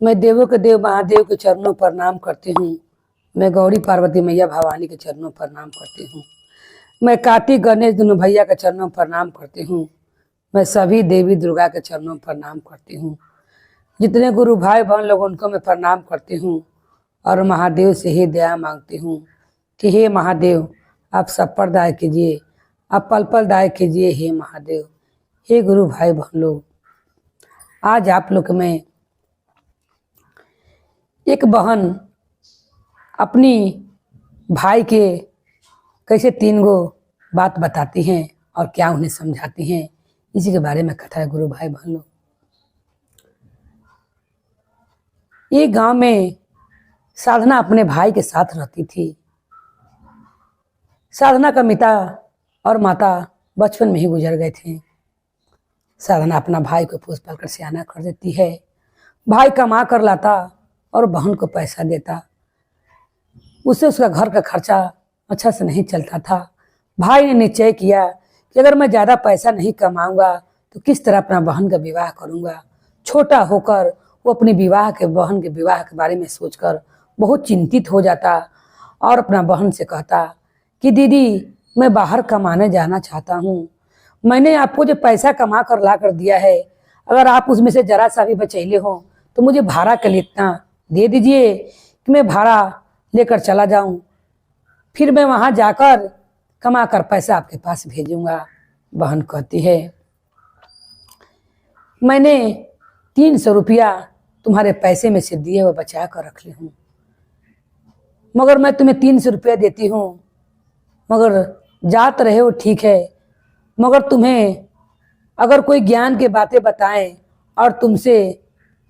मैं देवों के देव महादेव के चरणों पर प्रणाम करती हूँ। मैं गौरी पार्वती मैया भवानी के चरणों पर प्रणाम करती हूँ। मैं कार्तिक गणेश दोनों भैया के चरणों पर प्रणाम करती हूँ। मैं सभी देवी दुर्गा के चरणों पर प्रणाम करती हूँ। जितने गुरु भाई बहन लोग उनको मैं प्रणाम करती हूँ और महादेव से ही दया मांगती हूँ कि हे महादेव, आप सब पर दया कीजिए, आप पल पल दया कीजिए हे महादेव। हे गुरु भाई बहन लोग, आज आप लोग में एक बहन अपनी भाई के कैसे 3 गो बात बताती हैं और क्या उन्हें समझाती हैं, इसी के बारे में कथा है गुरु भाई बहन लोग। ये गांव में साधना अपने भाई के साथ रहती थी। साधना का पिता और माता बचपन में ही गुजर गए थे। साधना अपना भाई को पोस पाल कर सियाना कर देती है। भाई कमा कर लाता और बहन को पैसा देता। उससे उसका घर का खर्चा अच्छा से नहीं चलता था। भाई ने निश्चय किया कि अगर मैं ज़्यादा पैसा नहीं कमाऊंगा तो किस तरह अपना बहन का विवाह करूंगा। छोटा होकर वो अपनी बहन के विवाह के बारे में सोचकर बहुत चिंतित हो जाता और अपना बहन से कहता कि दीदी, मैं बाहर कमाने जाना चाहता हूँ। मैंने आपको जो पैसा कमा कर ला कर दिया है, अगर आप उसमें से जरा सा भी बचैले हो तो मुझे भाड़ा के लिए इतना दे दीजिए कि मैं भाड़ा लेकर चला जाऊं, फिर मैं वहां जाकर कमा कर पैसा आपके पास भेजूंगा। बहन कहती है, मैंने 300 रुपया तुम्हारे पैसे में से दिए हुए बचा कर रख ली हूँ, मगर मैं तुम्हें 300 रुपया देती हूँ, मगर जात रहे हो ठीक है, मगर तुम्हें अगर कोई ज्ञान की बातें बताएं और तुमसे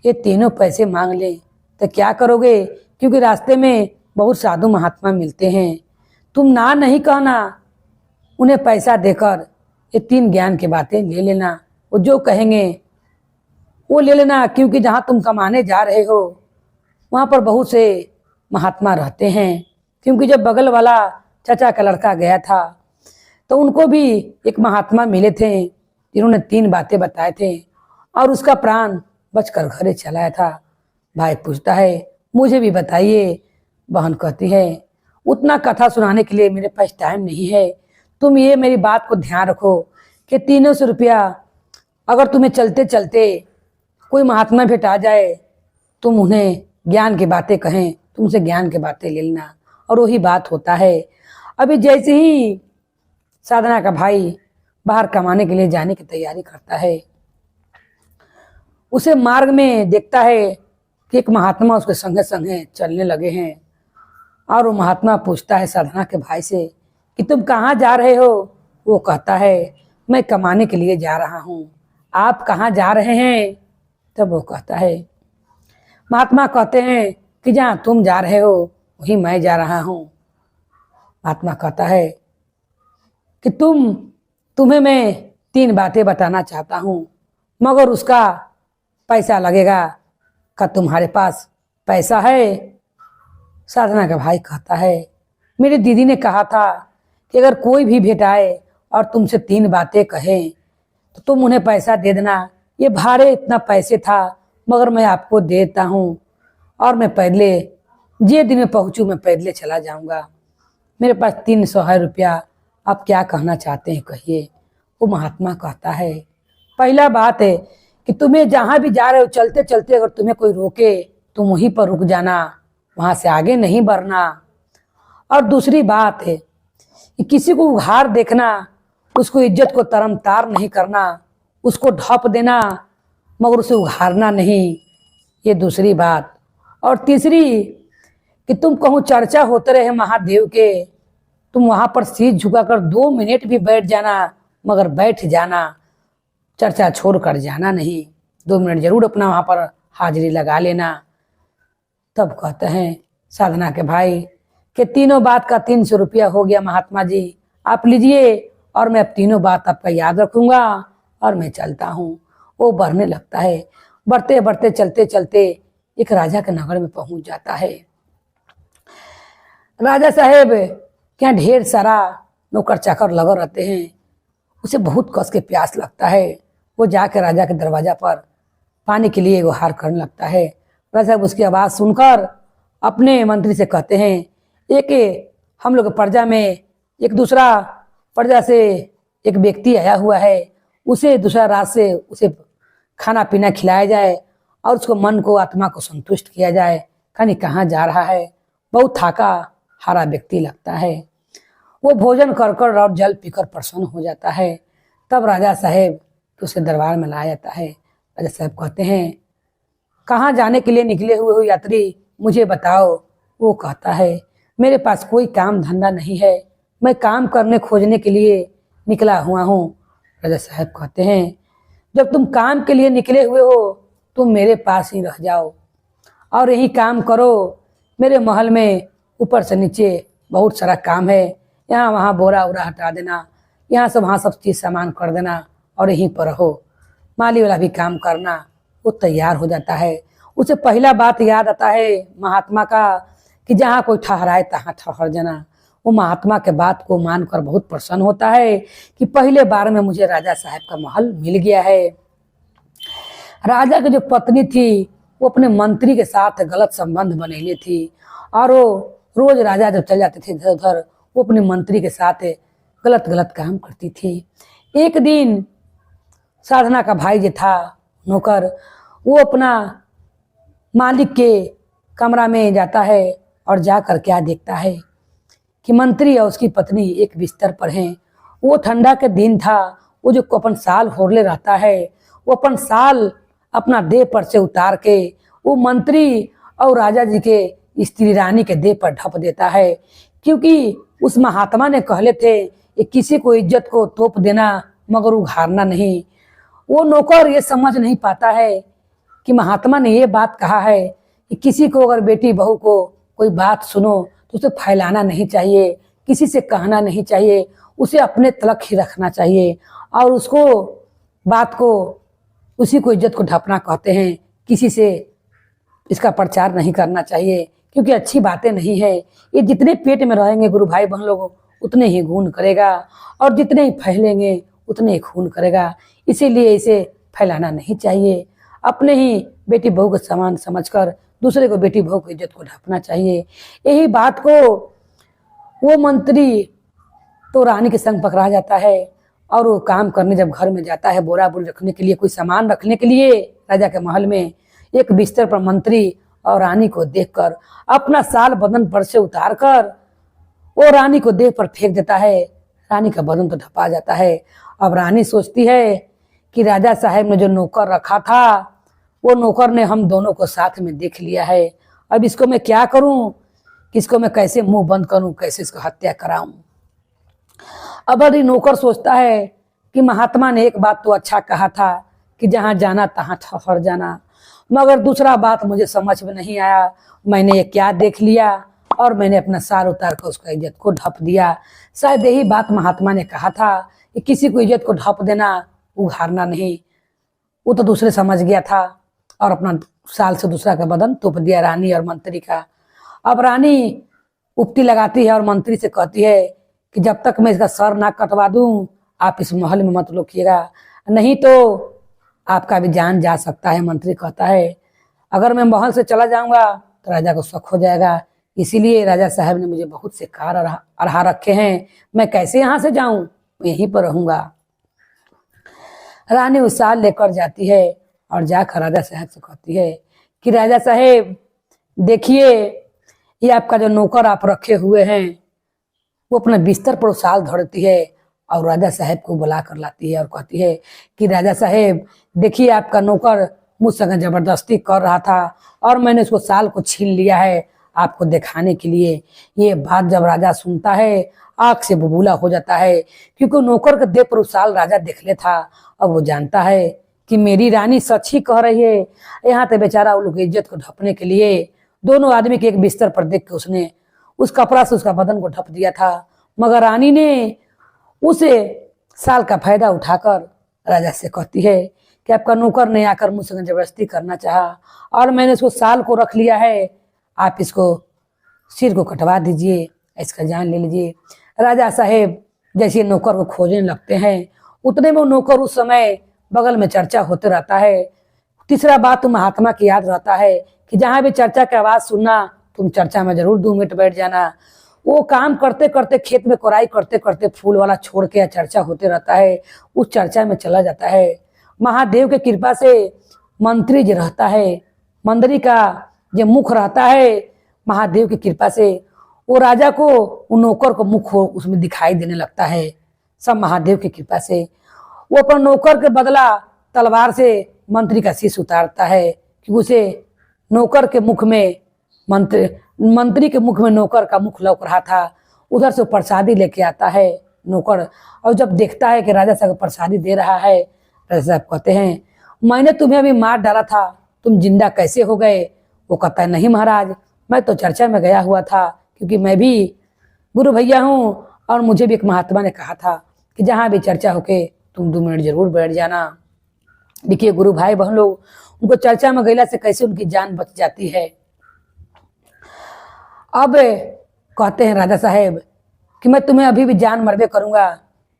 ये तीनों पैसे मांग लें तो क्या करोगे? क्योंकि रास्ते में बहुत साधु महात्मा मिलते हैं, तुम ना नहीं कहना, उन्हें पैसा देकर ये 3 ज्ञान की बातें ले लेना। वो जो कहेंगे वो ले लेना, क्योंकि जहाँ तुम कमाने जा रहे हो वहाँ पर बहुत से महात्मा रहते हैं। क्योंकि जब बगल वाला चाचा का लड़का गया था तो उनको भी एक महात्मा मिले थे जिन्होंने 3 बातें बताए थे और उसका प्राण बचकर घरे चलाया था। भाई पूछता है, मुझे भी बताइए। बहन कहती है, उतना कथा सुनाने के लिए मेरे पास टाइम नहीं है, तुम ये मेरी बात को ध्यान रखो कि 300 रुपया अगर तुम्हें चलते चलते कोई महात्मा भेटा जाए, तुम उन्हें ज्ञान की बातें कहें, तुमसे ज्ञान की बातें ले लेना। और वही बात होता है। अभी जैसे ही साधना का भाई बाहर कमाने के लिए जाने की तैयारी करता है, उसे मार्ग में देखता है कि एक महात्मा उसके संगे संगे चलने लगे हैं और वो महात्मा पूछता है साधना के भाई से कि तुम कहाँ जा रहे हो? वो कहता है, मैं कमाने के लिए जा रहा हूँ। आप कहाँ जा रहे हैं? तब वो कहता है, महात्मा कहते हैं कि जहाँ तुम जा रहे हो वहीं मैं जा रहा हूँ। महात्मा कहता है कि तुम्हें मैं 3 बातें बताना चाहता हूँ, मगर उसका पैसा लगेगा। क्या तुम्हारे पास पैसा है? साधना का भाई कहता है, मेरी दीदी ने कहा था कि अगर कोई भी भेटाए और तुमसे 3 बातें कहे तो तुम उन्हें पैसा दे देना। ये भाड़े इतना पैसे था, मगर मैं आपको देता हूँ और मैं पैदले जे दिन में पहुँचूँ मैं पैदले चला जाऊँगा। मेरे पास 300 रुपया, आप क्या कहना चाहते हैं कहिए। वो महात्मा कहता है, पहला बात है कि तुम्हें जहाँ भी जा रहे हो चलते चलते अगर तुम्हें कोई रोके तुम वहीं पर रुक जाना, वहाँ से आगे नहीं बढ़ना। और दूसरी बात है कि किसी को उघार देखना, उसको इज्जत को तरमतार नहीं करना, उसको ढप देना मगर उसे उघारना नहीं, ये दूसरी बात। और तीसरी कि तुम कहूँ चर्चा होते रहे महादेव के, तुम वहाँ पर सिर झुकाकर 2 मिनट भी बैठ जाना, मगर बैठ जाना, चर्चा छोड़ कर जाना नहीं। 2 मिनट जरूर अपना वहाँ पर हाजिरी लगा लेना। तब कहते हैं साधना के भाई कि तीनों बात का 300 रुपया हो गया महात्मा जी, आप लीजिए और मैं अब तीनों बात आपका याद रखूंगा और मैं चलता हूँ। वो बढ़ने लगता है। बढ़ते बढ़ते चलते चलते एक राजा के नगर में पहुंच जाता है। राजा साहेब क्या ढेर सारा नौकर चाकर लगे रहते हैं। उसे बहुत कस के प्यास लगता है। वो जाकर राजा के दरवाजा पर पानी के लिए गुहार करने लगता है। राजा साहब उसकी आवाज़ सुनकर अपने मंत्री से कहते हैं, एक हम लोग प्रजा में एक दूसरा प्रजा से एक व्यक्ति आया हुआ है, उसे दूसरा राज से उसे खाना पीना खिलाया जाए और उसको मन को आत्मा को संतुष्ट किया जाए। कहीं कहाँ जा रहा है, बहुत थाका हारा व्यक्ति लगता है। वो भोजन कर कर और जल पीकर प्रसन्न हो जाता है। तब राजा साहेब उसे दरबार में लाया जाता है। राजा साहब कहते हैं, कहाँ जाने के लिए निकले हुए हो यात्री, मुझे बताओ। वो कहता है, मेरे पास कोई काम धंधा नहीं है, मैं काम करने खोजने के लिए निकला हुआ हूँ। राजा साहब कहते हैं, जब तुम काम के लिए निकले हुए हो तुम मेरे पास ही रह जाओ और यही काम करो। मेरे महल में ऊपर से नीचे बहुत सारा काम है, यहाँ वहाँ बोरा वोरा हटा देना, यहाँ सब वहाँ सब चीज़ सामान कर देना और यहीं पर रहो। माली वाला भी काम करना। वो तैयार हो जाता है। उसे पहला बात याद आता है महात्मा का कि जहाँ कोई ठहराए तहाँ ठहर जाना। वो महात्मा के बात को मानकर बहुत प्रसन्न होता है कि पहले बार में मुझे राजा साहब का महल मिल गया है। राजा की जो पत्नी थी वो अपने मंत्री के साथ गलत संबंध बनेली थी और वो रोज राजा जब चल जाते थे इधर उधर, वो अपने मंत्री के साथ गलत गलत काम करती थी। एक दिन साधना का भाई जो था नौकर, वो अपना मालिक के कमरा में जाता है और जाकर क्या देखता है कि मंत्री और उसकी पत्नी एक बिस्तर पर हैं। वो ठंडा के दिन था। वो जो अपन साल होरले रहता है, वो अपन साल अपना देह पर से उतार के वो मंत्री और राजा जी के स्त्री रानी के देह पर ढप देता है, क्योंकि उस महात्मा ने कहले थे कि किसी को इज्जत को तोप देना मगर उघारना नहीं। वो नौकर ये समझ नहीं पाता है कि महात्मा ने ये बात कहा है कि किसी को अगर बेटी बहू को कोई बात सुनो तो उसे फैलाना नहीं चाहिए, किसी से कहना नहीं चाहिए, उसे अपने तलक ही रखना चाहिए और उसको बात को उसी को इज्जत को ढपना कहते हैं। किसी से इसका प्रचार नहीं करना चाहिए क्योंकि अच्छी बातें नहीं है। ये जितने पेट में रहेंगे गुरु भाई बहन लोगों उतने ही खून करेगा और जितने ही फैलेंगे उतने ही खून करेगा। इसीलिए इसे फैलाना नहीं चाहिए। अपने ही बेटी बहू को समान समझकर दूसरे को बेटी बहू की इज्जत को ढपना चाहिए। यही बात को वो मंत्री तो रानी के संग पकड़ा जाता है और वो काम करने जब घर में जाता है, बोरा बोरी रखने के लिए, कोई सामान रखने के लिए राजा के महल में, एक बिस्तर पर मंत्री और रानी को देखकर अपना साल बदन पर से उतार कर वो रानी को देह पर फेंक देता है। रानी का बदन तो ढपा जाता है। अब रानी सोचती है कि राजा साहब ने जो नौकर रखा था वो नौकर ने हम दोनों को साथ में देख लिया है। अब इसको मैं क्या करूं, किसको मैं कैसे मुंह बंद करूं, कैसे इसको हत्या कराऊं। अब अरे नौकर सोचता है कि महात्मा ने एक बात तो अच्छा कहा था कि जहां जाना तहां ठहर जाना, मगर दूसरा बात मुझे समझ में नहीं आया। मैंने ये क्या देख लिया और मैंने अपना सार उतार कर उसका इज्जत को ढप दिया। शायद यही बात महात्मा ने कहा था कि किसी को इज्जत को ढप देना, उघारना नहीं। वो तो दूसरे समझ गया था और अपना साल से दूसरा का बदन तोप दिया रानी और मंत्री का। अब रानी उपटी लगाती है और मंत्री से कहती है कि जब तक मैं इसका सर ना कटवा दूं आप इस महल में मत रुकिएगा, नहीं तो आपका भी जान जा सकता है। मंत्री कहता है अगर मैं महल से चला जाऊंगा तो राजा को शक हो जाएगा, इसीलिए राजा साहब ने मुझे बहुत से कार्य अढ़ा रखे हैं, मैं कैसे यहाँ से जाऊं, मैं यहीं पर रहूंगा। रानी उस साल लेकर जाती है और जाकर राजा साहब से कहती है कि राजा साहब देखिए, ये आपका जो नौकर आप रखे हुए हैं वो अपना बिस्तर पर साल धरती है और राजा साहब को बुला कर लाती है और कहती है कि राजा साहब देखिए, आपका नौकर मुझसे जबरदस्ती कर रहा था और मैंने उसको साल को छीन लिया है आपको दिखाने के लिए। ये बात जब राजा सुनता है आंख से बबूला हो जाता है, क्योंकि नौकर के देह पर साल राजा देख ले था। अब वो जानता है कि मेरी रानी सच ही कह रही है। यहाँ तो बेचारा उन लोग की इज्जत को ढपने के लिए दोनों आदमी के एक बिस्तर पर देख के उसने उस कपड़ा से उसका बदन को ढप दिया था, मगर रानी ने उसे साल का फायदा उठाकर राजा से कहती है कि आपका नौकर ने आकर मुझसे जबरदस्ती करना चाहा और मैंने इसको साल को रख लिया है, आप इसको सिर को कटवा दीजिए, इसका जान ले लीजिए। राजा साहेब जैसे नौकर को खोजने लगते हैं उतने में नौकर उस समय बगल में चर्चा होते रहता है। तीसरा बात तो महात्मा की याद रहता है कि जहां भी चर्चा की आवाज सुनना तुम चर्चा में जरूर 2 मिनट बैठ जाना। वो काम करते करते, खेत में कोराई करते करते फूल वाला छोड़ के चर्चा होते रहता है, उस चर्चा में चला जाता है। महादेव के कृपा से मंत्री जो रहता है, मंत्री का जो मुख रहता है, महादेव की कृपा से वो राजा को, वो नौकर को मुख उसमें दिखाई देने लगता है। सब महादेव की कृपा से वो अपने नौकर के बदला तलवार से मंत्री का शीश उतारता है, कि उसे नौकर के मुख में मंत्री के मुख में नौकर का मुख लौक रहा था। उधर से प्रसादी लेके आता है नौकर, और जब देखता है कि राजा साहब प्रसादी दे रहा है, राजा साहब कहते हैं, मैंने तुम्हें अभी मार डाला था, तुम जिंदा कैसे हो गए? वो कहता है, नहीं महाराज, मैं तो चर्चा में गया हुआ था, क्योंकि मैं भी गुरु भैया हूँ, और मुझे भी एक महात्मा ने कहा था कि जहाँ भी चर्चा होके तुम 2 मिनट जरूर बैठ जाना। देखिए गुरु भाई बहन लोग, उनको चर्चा में गैला से कैसे उनकी जान बच जाती है। अब कहते हैं राजा साहेब कि मैं तुम्हें अभी भी जान मरबे करूंगा,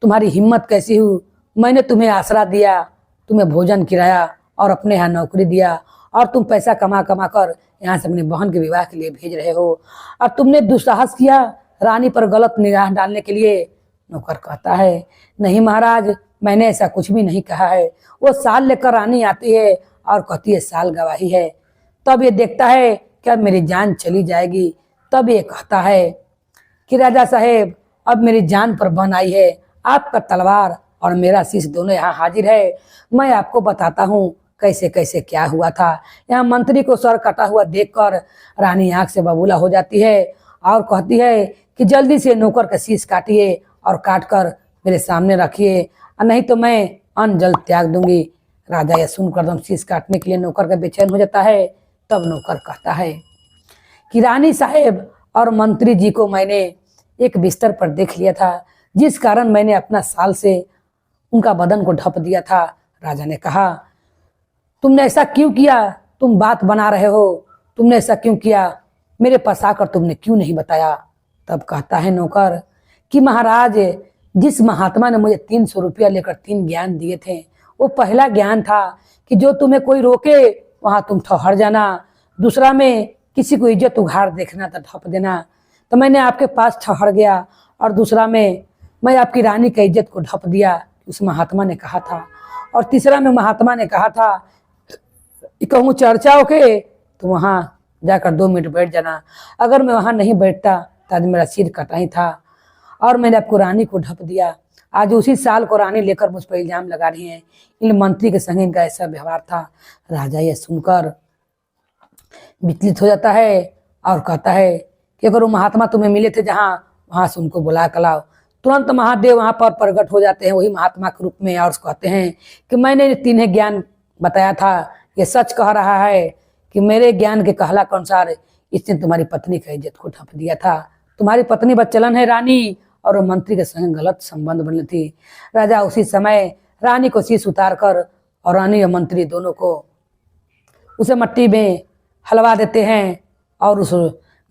तुम्हारी हिम्मत कैसी हुई? मैंने तुम्हें आसरा दिया, तुम्हें भोजन किराया और अपने यहाँ नौकरी दिया, और तुम पैसा कमा कमा कर यहाँ से अपनी बहन के विवाह के लिए भेज रहे हो, और तुमने दुस्साहस किया रानी पर गलत निगाह डालने के लिए। नौकर कहता है, नहीं महाराज, मैंने ऐसा कुछ भी नहीं कहा है। वो साल लेकर रानी आती है और कहती है साल गवाही है। तब ये देखता है कि अब मेरी जान चली जाएगी। तब ये कहता है कि राजा साहेब, अब मेरी जान पर बन आई है, आपका तलवार और मेरा शीश दोनों यहाँ हाजिर है। मैं आपको बताता हूँ कैसे कैसे क्या हुआ था। यहाँ मंत्री को सर कटा हुआ देखकर रानी आंख से बबूला हो जाती है और कहती है कि जल्दी से नौकर का शीश काटिए और काट कर मेरे सामने रखिए, नहीं तो मैं अन्न जल त्याग दूंगी। राजा यह सुनकर दम शीश काटने के लिए नौकर का बेचैन हो जाता है। तब नौकर कहता है कि रानी साहेब और मंत्री जी को मैंने एक बिस्तर पर देख लिया था, जिस कारण मैंने अपना साल से उनका बदन को ढप दिया था। राजा ने कहा, तुमने ऐसा क्यों किया? तुम बात बना रहे हो, तुमने ऐसा क्यों किया? मेरे पास आकर तुमने क्यों नहीं बताया? तब कहता है नौकर कि महाराज, जिस महात्मा ने मुझे 300 रुपया लेकर 3 ज्ञान दिए थे, वो पहला ज्ञान था कि जो तुम्हें कोई रोके वहां तुम ठहर जाना, दूसरा में किसी को इज्जत उघाड़ देखना तो ढप देना, तो मैंने आपके पास ठहर गया, और दूसरा में मैं आपकी रानी की इज्जत को ढप दिया, उस महात्मा ने कहा था, और तीसरा में महात्मा ने कहा था कि कहूँ चर्चा होके तो वहां जाकर 2 मिनट बैठ जाना। अगर मैं वहां नहीं बैठता तो आज मेरा सिर कटा ही था, और मैंने आपको रानी को ढप दिया। आज उसी साल को रानी लेकर मुझ पर इल्जाम लगा रही हैं। इन मंत्री के संग इनका ऐसा व्यवहार था। राजा यह सुनकर विचलित हो जाता है और कहता है कि अगर वो महात्मा तुम्हें मिले थे जहाँ, वहां से उनको बुला कर लाओ। तुरंत महादेव वहां पर प्रकट हो जाते हैं वही महात्मा के रूप में, और कहते हैं कि मैंने 3 ज्ञान बताया था, ये सच कह रहा है कि मेरे ज्ञान के कहला के अनुसार इसने तुम्हारी पत्नी की इज्जत को ढप दिया था। तुम्हारी पत्नी बच्चलन है रानी, और वो मंत्री के संग गलत संबंध बनी थी। राजा उसी समय रानी को शीश उतार कर और रानी और मंत्री दोनों को उसे मट्टी में हलवा देते हैं, और उस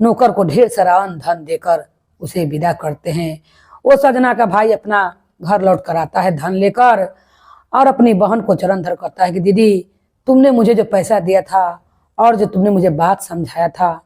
नौकर को ढेर सारा अन्न धन देकर उसे विदा करते हैं। वो सजना का भाई अपना घर लौट कर आता है धन लेकर, और अपनी बहन को चरण धर करता है कि दीदी, तुमने मुझे जो पैसा दिया था और जो तुमने मुझे बात समझाया था,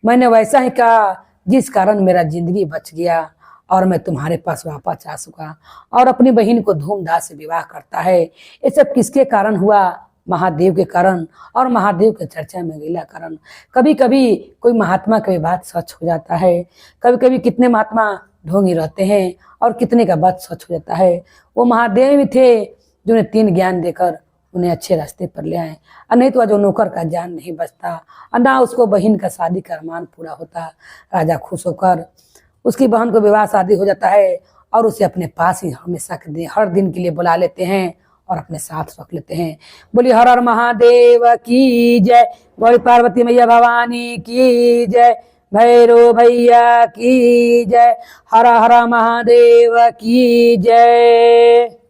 मैंने वैसा ही कहा, जिस कारण मेरा जिंदगी बच गया और मैं तुम्हारे पास वापस आ सका। और अपनी बहन को धूमधाम से विवाह करता है। ये सब किसके कारण हुआ? महादेव के कारण, और महादेव के चर्चा में गैला कारण। कभी कभी कोई महात्मा की बात सच हो जाता है, कभी कभी कितने महात्मा ढोंगी रहते हैं और कितने का बात सच हो जाता है। वो महादेव भी थे जो उन्हें 3 ज्ञान देकर उन्हें अच्छे रास्ते पर ले आए, और नहीं तो आज वो नौकर का जान नहीं बचता, और ना उसको बहन का शादी का अरमान पूरा होता। राजा खुश होकर उसकी बहन को विवाह शादी हो जाता है, और उसे अपने पास ही हमेशा हर दिन के लिए बुला लेते हैं और अपने साथ रख लेते हैं। बोलिए हर हर महादेव की जय, बोली पार्वती मैया भवानी की जय, भैरव भैया की जय, हर हर महादेव की जय।